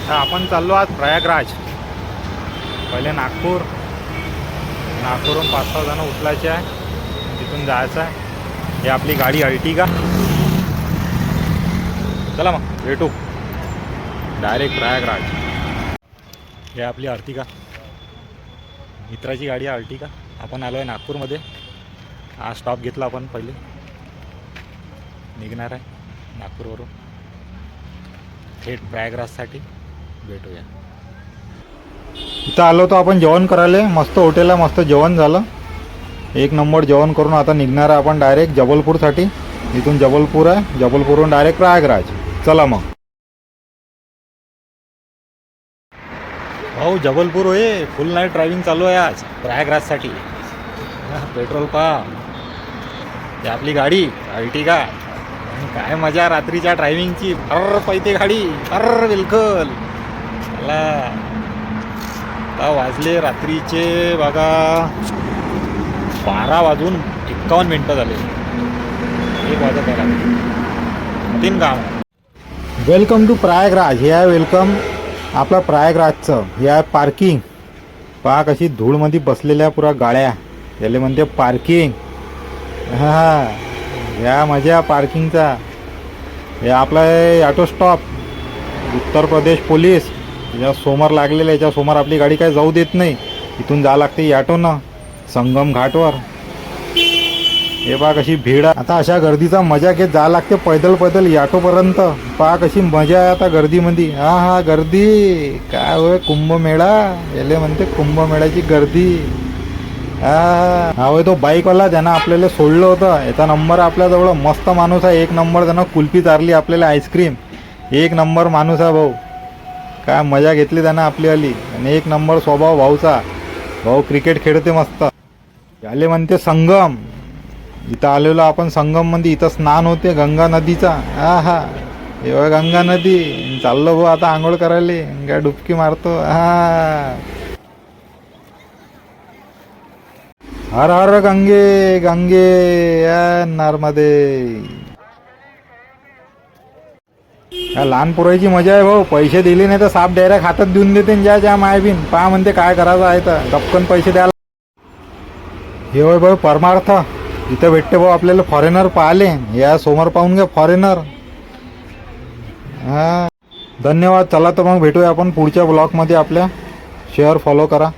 तर आपण चाललो आज प्रयागराज. पहिले नागपूर, नागपूरहून 5-6 जण उचलायचे आहे, तिथून जायचं आहे. ही आपली गाडी अर्टिगा. चला मग भेटू डायरेक्ट प्रयागराज. हे आपली अर्टिगा, मित्राची गाडी आहे अर्टिगा. आपण आलो आहे नागपूरमध्ये. हा स्टॉप घेतला आपण, पहिले निघणार आहे नागपूरवरून थेट प्रयागराजसाठी. भेटूया. इथं आलो तो आपण जेवण करायला. मस्त हॉटेल आहे, मस्त जेवण झालं, एक नंबर जेवण करून आता निघणार आहे आपण डायरेक्ट जबलपूरसाठी. इथून जबलपूर आहे, जबलपूरहून डायरेक्ट प्रयागराज. चला मग. हो जबलपूर होय, फुल नाईट ड्रायव्हिंग चालू आहे आज प्रयागराजसाठी. पेट्रोल पंप, ही आपली गाडी अर्टिगा. आणि काय मजा रात्रीच्या ड्रायव्हिंगची. फर्र पैते गाडी, फर्र बिलकुल. चला आता वाजले रात्रीचे बघा 12:51 झाले. 1 वाजत आहे. 3 काम. Welcome to Prayagraj. हे आहे वेलकम आपला प्रयागराजचं. हे आहे पार्किंग. पहा कशी धूळमध्ये बसलेल्या पुरा गाड्या, याले म्हणते पार्किंग. हां, या मजा पार्किंगचा. हे आपला auto stop, Uttar Pradesh police या समोर लागलेलं. याच्या समोर आपली गाडी काय जाऊ देत नाही. इथून जा लागते ऑटोनं संगम घाटवर. हे पहा कशी भीड. आता अशा गर्दीचा मजा घेत जा लागते पैदल पैदल ऑटोपर्यंत. पहा कशी मजा आहे आता गर्दीमध्ये. हा गर्दी काय होय, कुंभमेळा याले म्हणते, कुंभमेळ्याची गर्दी. हा होय तो बाईकवाला, त्यानं आपल्याला सोडलं होतं. याचा नंबर आपल्याजवळ. मस्त माणूस आहे, एक नंबर. त्यानं कुल्फी चारली आपल्याला, आईस्क्रीम. एक नंबर माणूस आहे भाऊ. काय मजा घेतली त्यानं आपली आली. आणि एक नंबर स्वभाव भाऊचा. भाऊ क्रिकेट खेळते मस्त. याले म्हणते संगम. इथं आलेलो आपण संगममध्ये. इथं स्नान होते गंगा नदीचा. हा हे गंगा नदी. चाललो भाऊ आता आंघोळ करायला, काय डुबकी मारतो. हा हर हर गंगे गंगे या नर्मदे. लहान पोरायची मजा आहे भाऊ. पैसे दिले नाही तर साप डायरेक्ट हातात देऊन देते. ज्या मायबीन पहा म्हणते काय करायचं आहे तर गपकन पैसे द्यायला. हे होय भाऊ परमार्थ. इथं भेटते भाऊ आपल्याला फॉरेनर पाहिले. या समोर पाहून घ्या फॉरेनर. हा धन्यवाद. चला तर मग भेटूया आपण पुढच्या ब्लॉगमध्ये आपल्या. शेअर फॉलो करा.